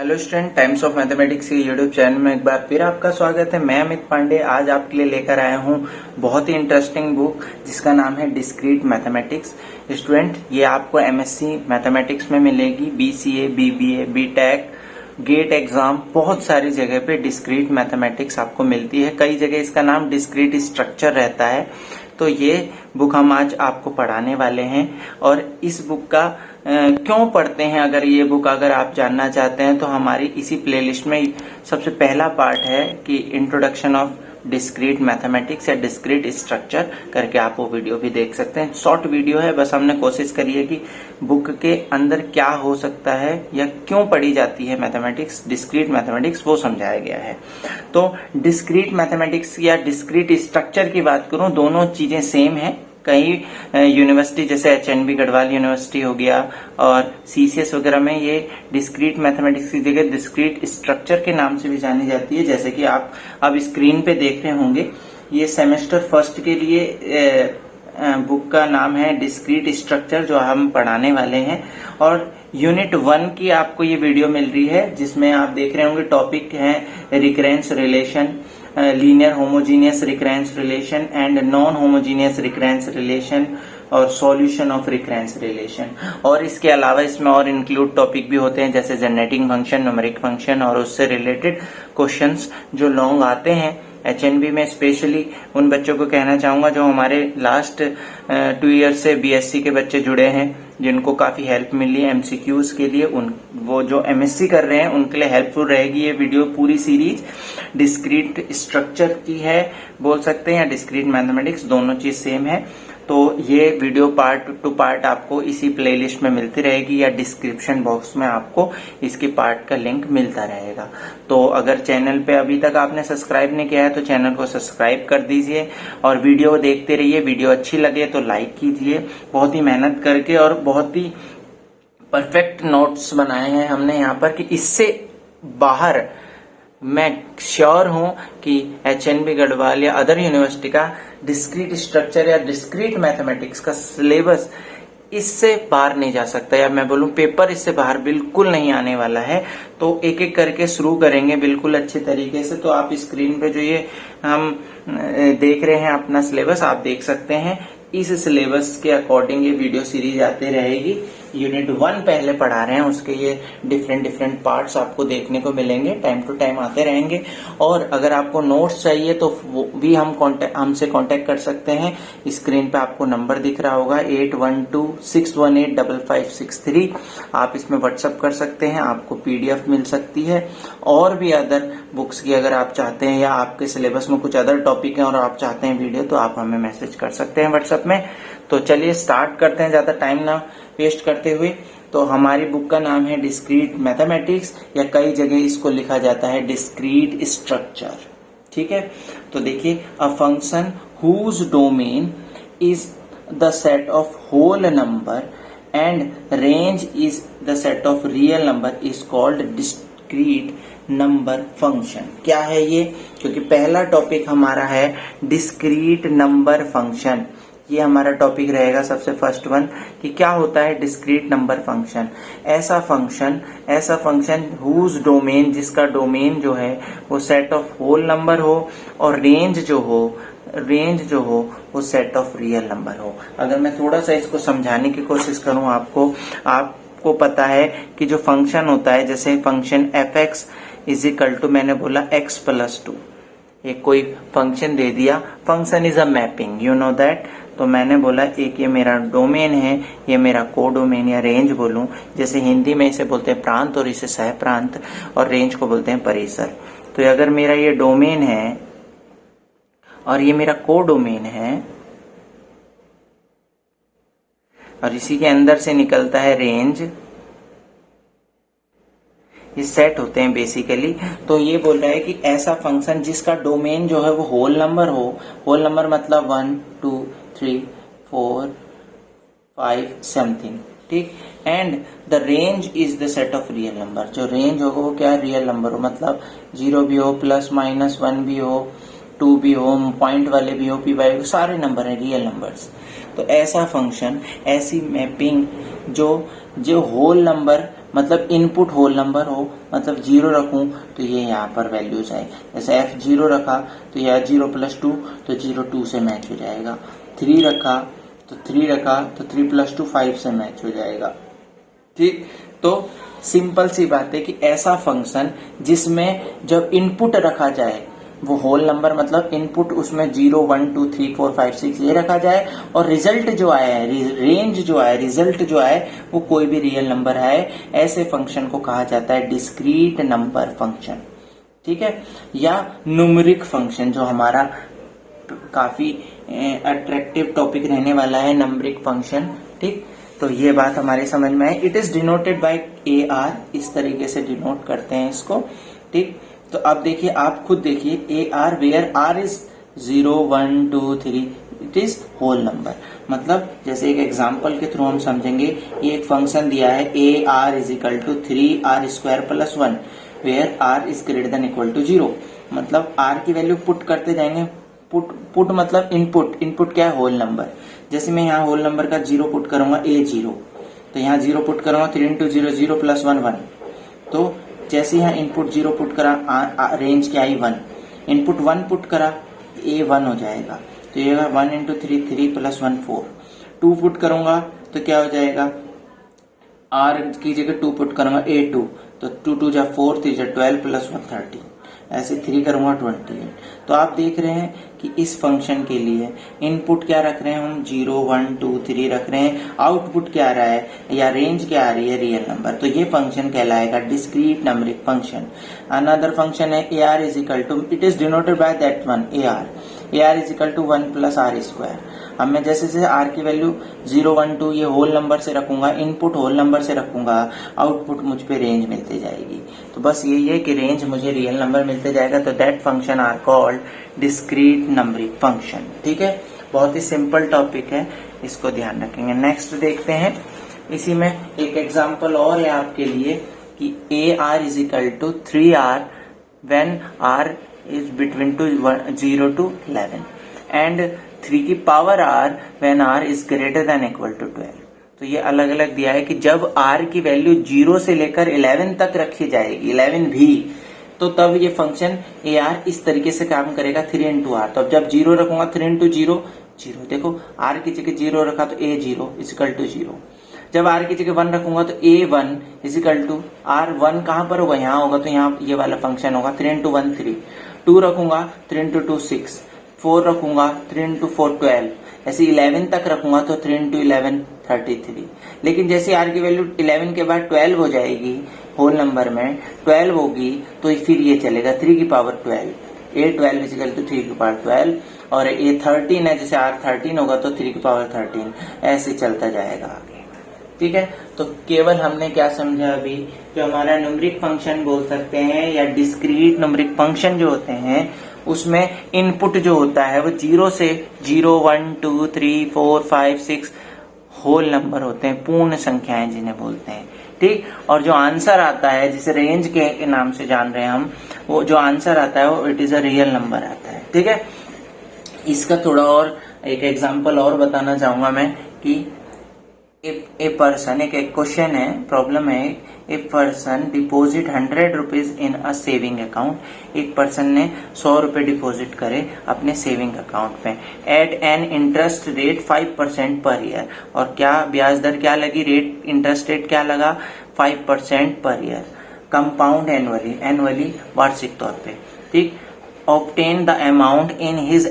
Hello student, times of mathematics के YouTube channel में एक बार फिर आपका स्वागत है। मैं अमित पांडे आज आपके लिए लेकर आया हूं बहुत ही इंटरेस्टिंग बुक जिसका नाम है डिस्क्रीट मैथमेटिक्स। स्टूडेंट, ये आपको एमएससी मैथमेटिक्स में मिलेगी, BCA, BBA, BTech, GATE exam, बहुत सारी जगह पे डिस्क्रीट मैथमेटिक्स आपको मिलती है। कई जगह इसका नाम डिस्क्रीट स्ट्रक्चर रहता है। तो ये बुक हम आज आपको पढ़ाने वाले हैं और इस बुक का क्यों पढ़ते हैं, अगर ये बुक अगर आप जानना चाहते हैं तो हमारी इसी प्लेलिस्ट में सबसे पहला पार्ट है कि इंट्रोडक्शन ऑफ डिस्क्रीट मैथमेटिक्स या डिस्क्रीट स्ट्रक्चर करके आप वो वीडियो भी देख सकते हैं। शॉर्ट वीडियो है, बस हमने कोशिश करी है कि बुक के अंदर क्या हो सकता है या क्यों पढ़ी जाती है मैथमेटिक्स, डिस्क्रीट मैथमेटिक्स, वो समझाया गया है। तो डिस्क्रीट मैथमेटिक्स या डिस्क्रीट स्ट्रक्चर की बात करूं, दोनों चीजें सेम है। कई यूनिवर्सिटी जैसे एचएनबी गढ़वाल यूनिवर्सिटी हो गया और सीसीएस वगैरह में ये डिस्क्रीट मैथमेटिक्स की जगह डिस्क्रीट स्ट्रक्चर के नाम से भी जानी जाती है। जैसे कि आप अब स्क्रीन पे देख रहे होंगे, ये सेमेस्टर फर्स्ट के लिए बुक का नाम है डिस्क्रीट स्ट्रक्चर, जो हम पढ़ाने वाले हैं। और यूनिट 1 की आपको ये वीडियो मिल रही है जिसमें आप देख रहे होंगे टॉपिक है recurrence relation, linear homogeneous recurrence relation and non homogeneous recurrence relation और सॉल्यूशन ऑफ रिकरेंस रिलेशन। और इसके अलावा इसमें और इंक्लूड टॉपिक भी होते हैं जैसे जनरेटिंग फंक्शन, न्यूमेरिक फंक्शन और उससे रिलेटेड क्वेश्चंस जो लॉन्ग आते हैं एचएनबी में। स्पेशली उन बच्चों को कहना चाहूंगा जो हमारे लास्ट 2 ईयर से बीएससी के बच्चे जुड़े हैं, जिनको काफी हेल्प मिली है एमसीक्यूज के लिए, वो जो एमएससी कर रहे हैं उनके लिए हेल्पफुल रहेगी ये वीडियो। पूरी सीरीज डिस्क्रीट स्ट्रक्चर की है बोल सकते हैं, या डिस्क्रीट मैथमेटिक्स, दोनों चीज सेम है। तो ये वीडियो पार्ट टू पार्ट आपको इसी प्लेलिस्ट में मिलती रहेगी या डिस्क्रिप्शन बॉक्स में आपको इसके पार्ट का लिंक मिलता रहेगा। तो अगर चैनल पे अभी तक आपने सब्सक्राइब नहीं किया है तो चैनल को सब्सक्राइब कर दीजिए और वीडियो देखते रहिए। वीडियो अच्छी लगे तो लाइक कीजिए। बहुत ही मेहनत करके और बहुत ही परफेक्ट नोट्स बनाए हैं हमने यहाँ पर कि इससे बाहर मैं श्योर हूं कि एचएनबी गढ़वाल या अदर यूनिवर्सिटी का डिस्क्रीट स्ट्रक्चर या डिस्क्रीट मैथमेटिक्स का सिलेबस इससे बाहर नहीं जा सकता, या मैं बोलूं पेपर इससे बाहर बिल्कुल नहीं आने वाला है। तो एक एक करके शुरू करेंगे बिल्कुल अच्छे तरीके से। तो आप स्क्रीन पे जो ये हम देख रहे हैं अपना सिलेबस, आप देख सकते हैं इस सिलेबस के अकॉर्डिंग ये वीडियो सीरीज आती रहेगी। यूनिट 1 पहले पढ़ा रहे हैं, उसके ये डिफरेंट पार्ट्स आपको देखने को मिलेंगे, टाइम टू टाइम आते रहेंगे। और अगर आपको नोट्स चाहिए तो वो भी हमसे कांटेक्ट कर सकते हैं। स्क्रीन पे आपको नंबर दिख रहा होगा 8126185563। आप इसमें व्हाट्सएप कर सकते हैं, आपको पीडीएफ मिल सकती है। और भी अदर बुक्स की अगर आप चाहते हैं या आपके सिलेबस में कुछ अदर टॉपिक है और आप चाहते हैं वीडियो, तो आप हमें मैसेज कर सकते हैं व्हाट्सएप में। तो चलिए स्टार्ट करते हैं, ज्यादा टाइम ना वेस्ट करते हुए। तो हमारी बुक का नाम है डिस्क्रीट मैथमेटिक्स, या कई जगह इसको लिखा जाता है डिस्क्रीट स्ट्रक्चर। ठीक है, तो देखिए, a function whose domain is the set of whole number and range is the set of real number is called discrete number function. क्या है ये? क्योंकि पहला टॉपिक हमारा है डिस्क्रीट नंबर फंक्शन, ये हमारा टॉपिक रहेगा सबसे फर्स्ट वन कि क्या होता है डिस्क्रीट नंबर फंक्शन। ऐसा फंक्शन हुज डोमेन, जिसका डोमेन जो है वो सेट ऑफ होल नंबर हो और रेंज जो हो वो सेट ऑफ रियल नंबर हो। अगर मैं थोड़ा सा इसको समझाने की कोशिश करूं आपको पता है कि जो फंक्शन होता है, जैसे फंक्शन f(x) इजिकल टू, मैंने बोला x+2, एक कोई फंक्शन दे दिया, function is a mapping, you know that. तो मैंने बोला एक ये मेरा डोमेन है, ये मेरा कोडोमेन या रेंज बोलूं, जैसे हिंदी में इसे बोलते हैं प्रांत और इसे सह प्रांत, और रेंज को बोलते हैं परिसर। तो अगर मेरा ये डोमेन है और ये मेरा कोडोमेन है और इसी के अंदर से निकलता है रेंज, ये सेट होते हैं बेसिकली। तो ये बोल रहा है कि ऐसा फंक्शन जिसका डोमेन जो है वो होल नंबर हो, होल नंबर मतलब 1 2 3 4 5 समथिंग, ठीक, and the range is the set of real number. जो रेंज होगा वो क्या, रियल नंबर हो, मतलब 0 भी हो, +-1 भी हो, 2 भी हो, पॉइंट वाले भी हो, p/, सारे नंबर है रियल नंबर्स। तो ऐसा फंक्शन, ऐसी मैपिंग जो होल नंबर मतलब इनपुट होल नंबर हो, मतलब 0 रखूं तो ये यहाँ पर वैल्यूज आए। जैसे F0 रखा तो यह 0 + 2 तो 0 2 से मैच हो जाएगा। 3 रखा तो 3 रखा तो 3 + 2 5 से मैच हो जाएगा। ठीक, तो सिंपल सी बात है कि ऐसा फंक्शन जिसमें जब इनपुट रखा जाए वो होल नंबर, मतलब इनपुट उसमें 0 1 2 3 4 5 6 ये रखा जाए, और रिजल्ट जो आया है, रेंज जो आया, रिजल्ट जो आए वो कोई भी रियल नंबर है, ऐसे फंक्शन को कहा जाता है डिस्क्रीट नंबर फंक्शन। ठीक है, या न्यूमेरिक फंक्शन, जो हमारा काफी अट्रैक्टिव टॉपिक रहने वाला है, नंबरिक फंक्शन। ठीक, तो ये बात हमारे समझ में है। It is denoted by AR, इस तरीके से डिनोट करते हैं इसको। ठीक, तो अब देखिए, आप खुद देखिए AR where R is 0 1 2 3 it is whole number. मतलब जैसे एक एग्जांपल के थ्रू हम समझेंगे, ये एक फंक्शन दिया है AR = 3R² + 1 where R is greater than equal to 0। मतलब R की वैल्यू पुट करते जाएंगे। पुट मतलब इनपुट क्या है, होल नंबर। जैसे मैं यहाँ होल नंबर का 0 पुट करूंगा A0, तो यहाँ 0 पुट करूंगा, 3 × 0 0 + 1 1। तो जैसे यहाँ इनपुट 0 पुट करा, रेंज क्या आई 1। इनपुट 1 पुट करा, A1 हो जाएगा, तो ये 1 × 3 3 + 1 4। 2 पुट करूंगा तो क्या हो जाएगा, R की जगह 2 पुट करूंगा A2, तो 2 2 जा 4 3 जा 12 + 1 13। ऐसे 3 करूंगा 28। तो आप देख रहे हैं कि इस फंक्शन के लिए इनपुट क्या रख रहे हैं हम, 0 1 2 3 रख रहे हैं। आउटपुट क्या आ रहा है या रेंज क्या आ रही है, रियल नंबर। तो ये फंक्शन कहलाएगा discrete numeric function. Another function है AR = it is denoted by that one AR = 1 + R²। अब मैं जैसे जैसे R की वैल्यू 0 1 2 ये होल नंबर से रखूंगा, इनपुट होल नंबर से रखूंगा, आउटपुट मुझ पे रेंज मिलती जाएगी। तो बस यही है कि रेंज मुझे रियल नंबर मिलते जाएगा, तो that function are called discrete numeric function. ठीक है, बहुत ही सिंपल टॉपिक है, इसको ध्यान रखेंगे। नेक्स्ट देखते हैं, इसी में एक एग्जांपल और है आपके लिए कि AR = 3R when R is between 0 to 11 and 3 की power R when R is greater than equal to 12। तो ये अलग अलग दिया है कि जब R की वैल्यू 0 से लेकर 11 तक रखी जाएगी, 11 भी, तो तब ये फंक्शन AR इस तरीके से काम करेगा 3 × R। तो अब जब 0 रखूंगा 3 × 0 0, देखो R की जगह 0 रखा तो A0 = 0। जब R की जगह 1 रखूंगा तो A1 = R1 कहां पर होगा, यहाँ होगा, तो यहाँ ये वाला फंक्शन होगा 3 × 1 3। 2 रखूंगा 3 × 2 6। 4 रखूंगा 3 × 4 12। ऐसे 11 तक रखूंगा तो 3 × 11 33। लेकिन जैसे R की वैल्यू 11 के बाद 12 हो जाएगी, होल नंबर में 12 होगी, तो फिर ये चलेगा 3 की पावर 12। A12 = 3 की पावर 12, और A13 है, जैसे R13 होगा तो 3 की पावर 13, ऐसे चलता जाएगा आगे। ठीक है, तो केवल हमने क्या समझा अभी, जो हमारा न्यूमेरिक फंक्शन बोल सकते हैं या डिस्क्रीट न्यूमेरिक फंक्शन जो होते हैं, उसमें इनपुट जो होता है वो 0 से 0 1 2 3 4 5 6 होल नंबर होते हैं, पूर्ण संख्याएं जिन्हें बोलते हैं। ठीक, और जो आंसर आता है, जिसे रेंज के नाम से जान रहे हैं हम, वो जो आंसर आता है वो it is a real number आता है। ठीक है, इसका थोड़ा और एक एग्जांपल और बताना चाहूंगा मैं कि ए पर्सन, एक क्वेश्चन है, प्रॉब्लम है, a person deposit 100 rupees in a saving account. एक पर्सन ने 100 रुपए डिपोजिट करे अपने सेविंग अकाउंट पे at an interest rate 5% per year. और क्या ब्याज दर क्या लगी, रेट इंटरेस्ट रेट क्या लगा, 5% पर ईयर, कंपाउंड एनुअली वार्षिक तौर पे। ठीक, obtain the amount in his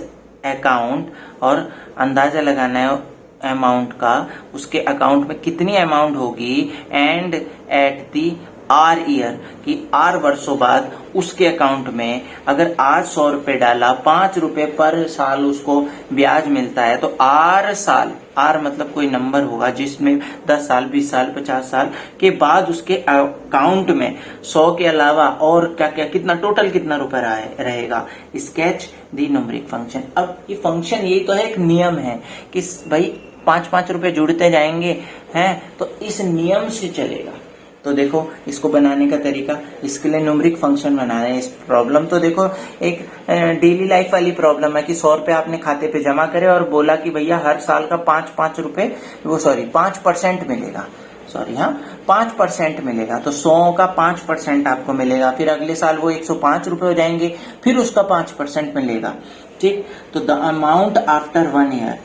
account, और अंदाजा लगाना है अमाउंट का, उसके अकाउंट में कितनी अमाउंट होगी, and at the R year, कि R वर्षों बाद उसके अकाउंट में अगर आज 100 रुपए डाला, 5 रुपए पर साल उसको ब्याज मिलता है, तो R साल, R मतलब कोई नंबर होगा जिसमें 10 साल 20 साल 50 साल के बाद उसके अकाउंट में 100 के अलावा और क्या क्या कितना टोटल कितना रुपए रहेगा। स्केच दी न्यूमेरिक फंक्शन। अब ये फंक्शन, यही तो है, एक नियम है कि भाई 5-5 रुपए जुड़ते जाएंगे हैं, तो इस नियम से चलेगा। तो देखो इसको बनाने का तरीका, इसके लिए न्यूमेरिक फंक्शन बनाना है। इस प्रॉब्लम तो देखो एक डेली लाइफ वाली प्रॉब्लम है कि 100 रुपए आपने खाते पे जमा करे और बोला कि भैया हर साल का 5-5 रुपए, वो सॉरी 5% मिलेगा, सॉरी हाँ 5% मिलेगा, तो 100 का 5% आपको मिलेगा। फिर अगले साल वो 105 रुपए हो जाएंगे, फिर उसका 5% मिलेगा। ठीक, तो the amount after 1 year,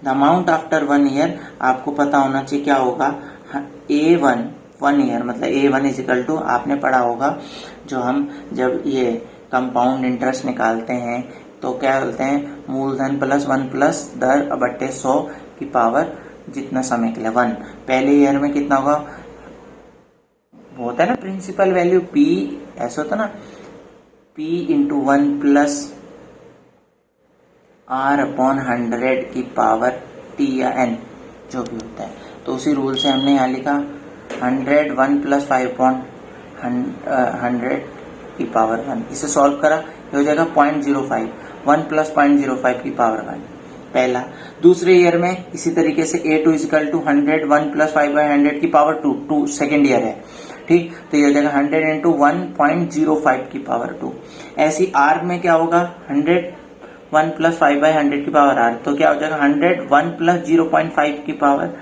the amount after 1 year आपको पता होना चाहिए क्या होगा। A1 1 ईयर मतलब A1 इजिकल टू, आपने पढ़ा होगा जो हम जब ये कंपाउंड इंटरेस्ट निकालते हैं तो क्या बोलते हैं, मूलधन प्लस 1 प्लस दर बट्टे 100 की पावर जितना समय के लिए 1। पहले ईयर में कितना होगा, वो होता है ना प्रिंसिपल वैल्यू P, ऐसा होता ना P into 1 plus R upon 100 की पावर T या N जो भी होता है। तो उसी रूल से हमने यहाँ लिखा 100 1 प्लस 5 अपॉन 100 की पावर 1। इसे सॉल्व करा, ये हो जाएगा 0.05, 1 प्लस 0.05 की पावर 1 पहला। दूसरे ईयर में इसी तरीके से A2 इजिकल टू 100 1 प्लस 5/100 की पावर 2 सेकेंड ईयर है। ठीक, तो ये हो जाएगा 100 इंटू 1.05 की पावर 2। ऐसी R में क्या होगा, 100 1 प्लस 5/100 की पावर R, तो क्या हो जाएगा 100 1 प्लस 0.5 की पावर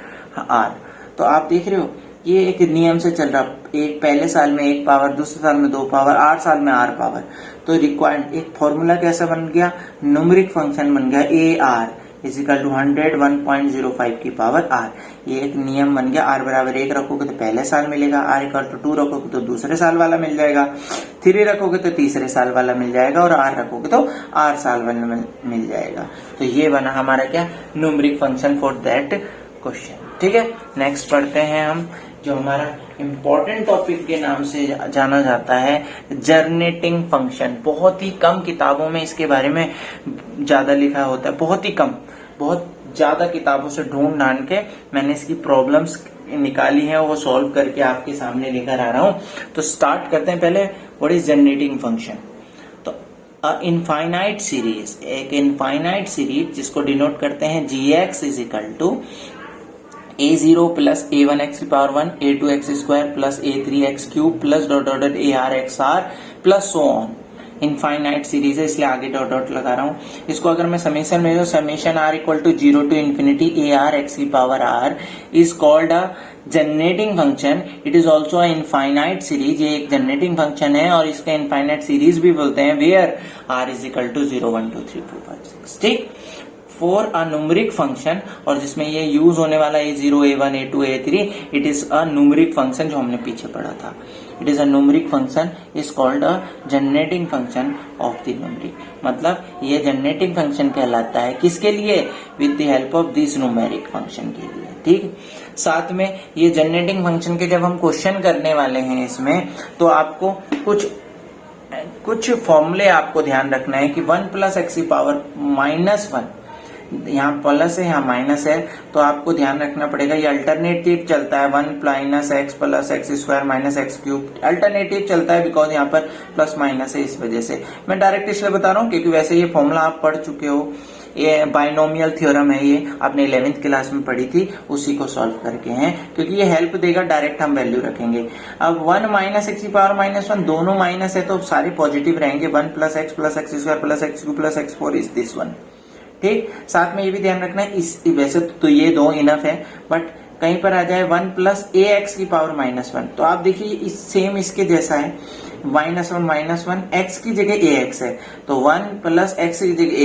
R। तो आप देख रहे हो ये एक नियम से चल रहा, एक पहले साल में 1 पावर, दूसरे साल में 2 पावर, 8 साल में R पावर। तो रिक्वायर्ड एक फॉर्मूला कैसा बन गया, न्यूमेरिक फंक्शन बन गया AR इजिकल टू 100 1.05 की पावर R। ये एक नियम बन गया, R बराबर 1 रखोगे तो पहले साल मिलेगा, R इक्वल टू 2 रखोगे तो दूसरे साल वाला मिल जाएगा, 3 रखोगे तो तीसरे साल वाला मिल जाएगा, और R रखोगे तो R साल वाला मिल जाएगा। तो ये बना हमारा क्या, numeric function for that question. ठीक है, नेक्स्ट पढ़ते हैं हम जो हमारा इम्पोर्टेंट टॉपिक के नाम से जाना जाता है, जनरेटिंग फंक्शन। बहुत ही कम किताबों में इसके बारे में ज्यादा लिखा होता है, बहुत ही कम, बहुत ज्यादा किताबों से ढूंढ के मैंने इसकी प्रॉब्लम्स निकाली है, वो सॉल्व करके आपके सामने लेकर आ रहा हूं। तो स्टार्ट करते हैं पहले, व्हाट इज जनरेटिंग फंक्शन। तो इनफाइनाइट सीरीज, एक इनफाइनाइट सीरीज जिसको डिनोट करते हैं gx is equal to A0 plus A1x की power 1, A2x square plus A3x cube plus dot dot ARXR plus so on. Infinite series है इसलिए आगे dot dot लगा रहा हूं। इसको अगर मैं समेशन में, summation R equal to 0 to infinity ARX की power R is called a generating function. It is also a infinite series, ये एक जनरेटिंग फंक्शन है और इसका इनफाइनाइट सीरीज भी बोलते हैं, where R is equal to 0 1 2 3 4 5 6। ठीक, फॉर अ न्यूमेरिक फंक्शन, और जिसमें ये यूज होने वाला A0 A1 A2 A3, it is a numeric function जो हमने पीछे पढ़ा था। It is a numeric function is called a generating function of the numeric. मतलब ये जनरेटिंग फंक्शन कहलाता है किसके लिए, with the help of this numeric function के लिए। ठीक, साथ में ये जनरेटिंग फंक्शन के जब हम क्वेश्चन करने वाले हैं इसमें, तो आपको कुछ फॉर्मूले आपको ध्यान रखना है कि 1 प्लस एक्स की पावर -1, यहाँ प्लस है यहाँ माइनस है, तो आपको ध्यान रखना पड़ेगा ये अल्टरनेटिव चलता है, 1 minus x plus x square minus x cube alternative चलता है, बिकॉज यहाँ पर प्लस माइनस है, इस वजह से मैं डायरेक्ट इसलिए बता रहा हूँ क्योंकि वैसे ये फॉर्मूला आप पढ़ चुके हो, ये बाइनोमियल थ्योरम है, ये आपने 11th क्लास में पढ़ी थी, उसी को सॉल्व करके हैं, क्योंकि ये हेल्प देगा, डायरेक्ट हम वैल्यू रखेंगे। अब 1 माइनस एक्स की पावर -1 दोनों माइनस है तो सारे पॉजिटिव रहेंगे, 1 plus x square plus x cube plus x 4 is this one. ठीक, साथ में ये भी ध्यान रखना है, इस वैसे तो ये दो इनफ है, बट कहीं पर आ जाए 1 प्लस ए एक्स की पावर -1, तो आप देखिए इस सेम इसके जैसा है, -1 एक्स की जगह ए एक्स है, तो 1 प्लस एक्स की जगह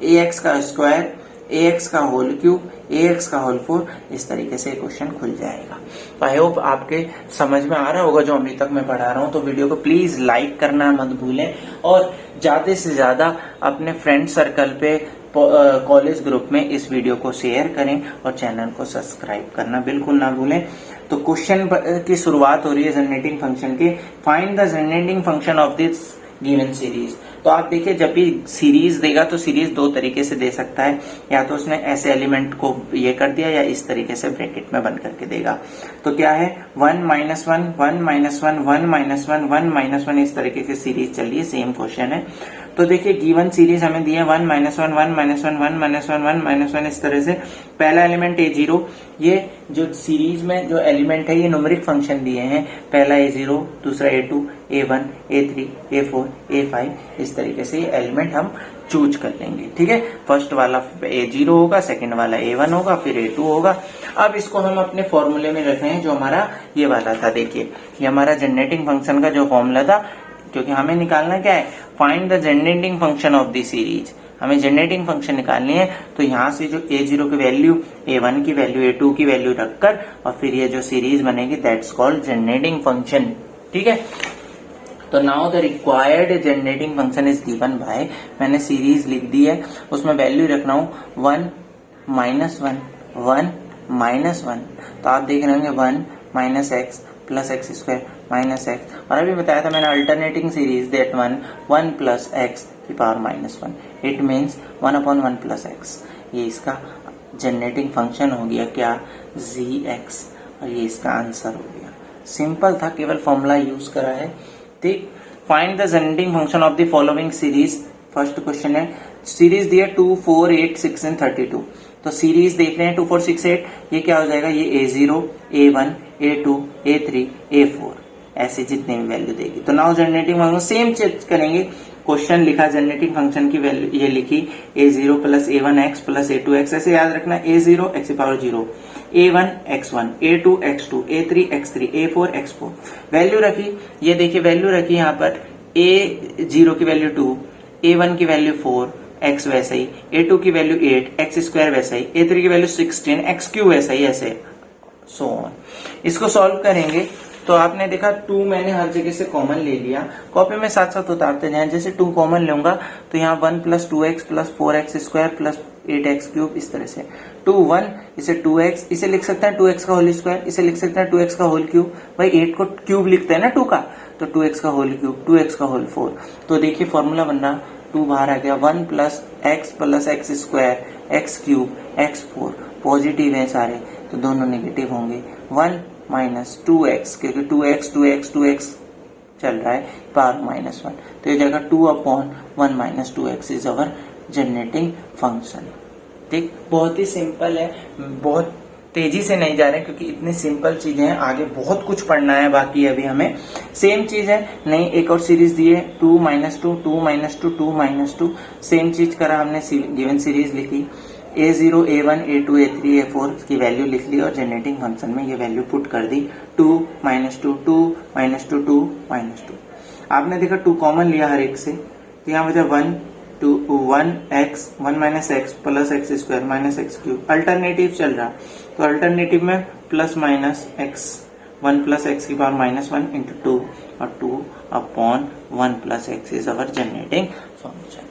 ए एक्स का स्क्वायर, ए एक्स का होल क्यूब, ए एक्स का होल 4, इस तरीके से क्वेश्चन खुल जाएगा। तो आई होप आपके समझ में आ रहा होगा जो अभी तक मैं पढ़ा रहा हूँ। तो वीडियो को प्लीज लाइक करना मत भूलें, और ज्यादा से ज्यादा अपने फ्रेंड सर्कल पे, कॉलेज ग्रुप में इस वीडियो को शेयर करें, और चैनल को सब्सक्राइब करना बिल्कुल ना भूलें। तो क्वेश्चन की शुरुआत हो रही है जनरेटिंग फंक्शन की। Find the generating function of this given series. तो आप देखिए जब भी सीरीज देगा तो सीरीज दो तरीके से दे सकता है, या तो उसने ऐसे एलिमेंट को ये कर दिया, या इस तरीके से ब्रैकेट में बंद करके देगा। तो क्या है 1 -1 1 -1 1 -1 1 -1, इस तरीके की सीरीज चल रही है, सेम क्वेश्चन है। तो देखिए गिवन सीरीज हमें दिया 1 -1 1 -1 1 -1 1 -1 1 -1, इस तरह से पहला एलिमेंट A0, ये जो सीरीज में जो एलिमेंट है ये न्यूमेरिक फंक्शन दिए हैं, पहला A0, दूसरा A2, A1, A3, A4, A5, इस तरीके से ये एलिमेंट हम चूज कर लेंगे। ठीक है, फर्स्ट वाला A0 होगा, सेकंड वाला A1 होगा, फिर A2 होगा। अब इसको हम अपने फॉर्मूले में रख रहे हैं जो हमारा ये वाला था। देखिए ये हमारा जनरेटिंग फंक्शन का जो फॉर्मूला था, क्योंकि हमें निकालना क्या है, find the generating function of the series. हमें जनरेटिंग फंक्शन निकालनी है, तो यहाँ से जो A0 की वैल्यू, A1 की वैल्यू, A2 की वैल्यू रखकर और फिर ये जो सीरीज बनेगी दैट्स कॉल्ड जनरेटिंग फंक्शन। ठीक है, तो now the required generating function is given by, मैंने सीरीज लिख दी है, उसमें वैल्यू रखना हूं 1 -1 1 -1। तो आप देख रहे होंगे 1 - x plus x square minus x, और अभी बताया था मैंने alternating series that 1 plus x की power -1, it means 1/1 plus x. ये इसका जनरेटिंग फंक्शन हो गया क्या, gx, और ये इसका आंसर हो गया। सिंपल था, केवल फॉर्मूला यूज करा है। ठीक, find the generating function of the following series. First question है, सीरीज दिया 2, 4, 8, 6 एंड 32। तो सीरीज देख रहे हैं 2, 4, 6, 8, ये क्या हो जाएगा, ये A0, A1, A2, A3, A4, ऐसे जितने भी वैल्यू देगी। तो नाउ जनरेटिंग फंक्शन सेम चीज करेंगे। क्वेश्चन लिखा, जनरेटिंग फंक्शन की वैल्यू ये लिखी A0 plus A1x plus A2x, ऐसे याद रखना, A0 x की power 0, A1 x1, A2 x2, A3 x3, A4 x4, value रखी। ये देखिए वैल्यू रखी यहाँ पर, A0 की वैल्यू 2, A1 की वैल्यू 4, x वैसे ही, A2 की वैल्यू 8, x स्क्वायर वैसा ही, A3 की वैल्यू 16, x क्यूब वैसा ही, ऐसे सो ऑन। इसको सॉल्व करेंगे तो आपने देखा 2 मैंने हर जगह से कॉमन ले लिया, कॉपी में साथ साथ उतारते जाएं। जैसे 2 कॉमन लूंगा तो यहाँ 1 plus 2x plus 4x square plus 8x cube, इस तरह से 2 1, इसे 2x, इसे लिख सकते हैं 2x का होल स्क्वायर, इसे लिख सकते हैं 2x का होल क्यूब। भाई 8 को क्यूब लिखते हैं ना 2 का, तो 2x का होल क्यूब, 2x का होल 4। तो देखिए फॉर्मूला बन रहा, 2 बाहर आ गया, 1 plus x square x cube x4, positive है सारे तो दोनों नेगेटिव होंगे, 1 माइनस 2x, क्योंकि 2x चल रहा है, पावर -1, तो ये जाएगा 2/1 minus 2x is our generating function. ठीक, बहुत ही सिंपल है, बहुत तेजी से नहीं जा रहे क्योंकि इतनी सिंपल चीजें हैं, आगे बहुत कुछ पढ़ना है बाकी अभी हमें। सेम चीज है, नहीं एक और सीरीज दी है 2 - 2 2 - 2 2 - 2, सेम चीज करा हमने, गिवन सीरीज लिखी, A0, A1, A2, A3, A4 की वैल्यू लिख ली और जनरेटिंग फंक्शन में ये वैल्यू पुट कर दी, 2 - 2 2 - 2 2 - 2। आपने देखा 2 कॉमन लिया हर एक से, तो यहाँ बचा 1 minus x plus x square minus x cube, alternative चल रहा, तो अल्टरनेटिव में plus minus x, 1 plus x की पावर -1 इंटू 2, और 2/1 plus x is our generating function.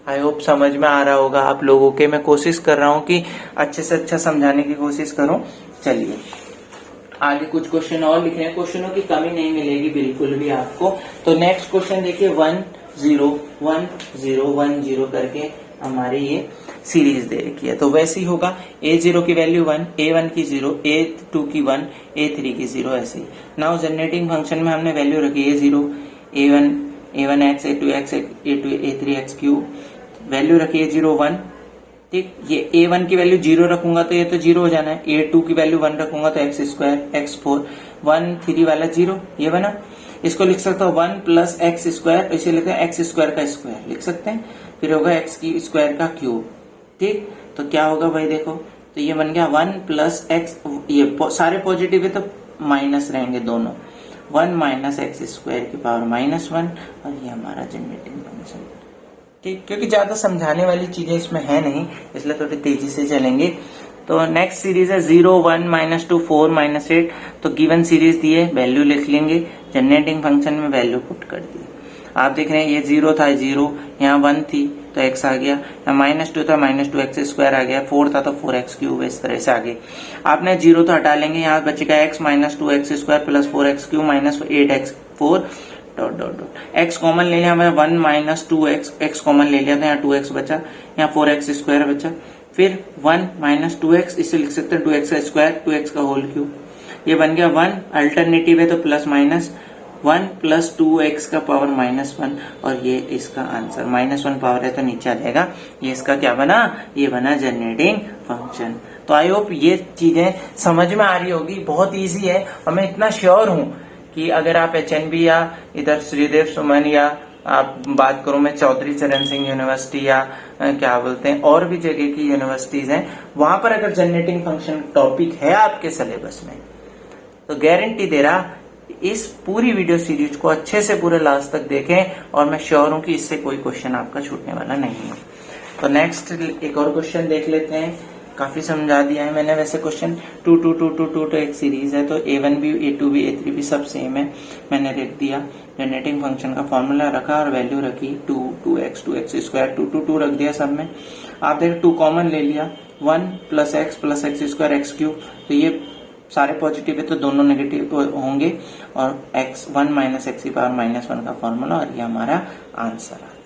I hope समझ में आ रहा होगा आप लोगों के। मैं कोशिश कर रहा हूं कि अच्छे से अच्छा समझाने की कोशिश करूं। चलिए आगे कुछ क्वेश्चन और लिख रहे हैं, क्वेश्चनों की कमी नहीं मिलेगी बिल्कुल भी आपको। तो नेक्स्ट क्वेश्चन देखिए, 1 0 1 0 1 0 करके हमारी ये सीरीज दे रखी है। तो वैसे ही होगा, A0 की वैल्यू 1, A1 की 0, A2 की 1, A3 की 0, ऐसे ही। नाउ जनरेटिंग फंक्शन में हमने वैल्यू रखी A0, A1x, A2x, A2, A3x cube, value रखिए 0 1। ठीक, ये A1 की वैल्यू 0 रखूंगा तो ये तो 0 हो जाना है, A2 की वैल्यू 1 रखूंगा तो x स्क्वायर x4, 1 3 वाला 0, ये बना। इसको लिख सकता हूँ 1 प्लस एक्स स्क्वायर, इसे लिखते हैं एक्स स्क्वायर का स्क्वायर लिख सकते हैं, फिर होगा एक्स की स्क्वायर का क्यूब। ठीक, तो क्या होगा भाई देखो, तो ये बन गया 1 प्लस एक्स, ये सारे पॉजिटिव है तो माइनस रहेंगे दोनों, 1 माइनस एक्स स्क्वायर की पावर -1, और ये हमारा जनरेटिंग फंक्शन। ठीक, क्योंकि ज्यादा समझाने वाली चीजें इसमें है नहीं, इसलिए थोड़ी तेजी से चलेंगे। तो नेक्स्ट सीरीज है 0 1 -2 4 -8। तो गिवन सीरीज दी है, वैल्यू लिख लेंगे, जनरेटिंग फंक्शन में वैल्यू पुट कर दी। आप देख रहे हैं ये 0 था 0, यहाँ 1 थी तो x आ गया, यहाँ -2 था -2 एक्स स्क्वायर आ गया, 4 था तो 4x क्यूब, इस तरह से आगे। आपने 0 तो हटा लेंगे, यहाँ बचेगा x -2 x square plus 4x cube minus 8x 4 ... x common ले लिया हमें, 1 - 2x, x कॉमन ले लिया तो यहाँ 2x बचा, यहाँ 4x स्क्वायर बचा, फिर 1 - 2x, इसे लिख सकते हैं 2x का स्क्वायर 2x का होल क्यूब, ये बन गया 1, अल्टरनेटिव है तो प्लस माइनस 1 प्लस 2x का पावर -1 और ये इसका आंसर। -1 पावर है तो नीचे आ जाएगा। ये इसका क्या बना, ये बना जनरेटिंग फंक्शन। तो आई होप ये चीजें समझ में आ रही होगी, बहुत इजी है और मैं इतना श्योर हूं कि अगर आप HNB या इधर श्रीदेव सुमन या आप बात करूं मैं चौधरी चरण सिंह यूनिवर्सिटी या क्या बोलते हैं और भी जगह की यूनिवर्सिटीज हैं, वहां पर अगर जनरेटिंग फंक्शन टॉपिक है आपके सिलेबस में तो गारंटी दे रहा इस पूरी वीडियो सीरीज को अच्छे से पूरे लास्ट तक देखें और मैं श्योर हूं कि इससे कोई क्वेश्चन आपका छूटने वाला नहीं है। तो नेक्स्ट एक और क्वेश्चन देख लेते हैं। काफी समझा दिया है मैंने वैसे क्वेश्चन। 2 2 2 2 2 तो एक सीरीज है तो A1 भी A2 भी A3 भी सब सेम है, मैंने लिख दिया। जनरेटिंग फंक्शन का फॉर्मूला रखा और वैल्यू रखी 2 2x स्क्वायर 2 2 2 रख दिया सब में। आप देख 2 कॉमन ले लिया, 1 plus x square x cube, तो ये सारे पॉजिटिव है तो दोनों नेगेटिव होंगे और x 1 माइनस एक्स की पावर -1 का फॉर्मूला और ये हमारा आंसर है।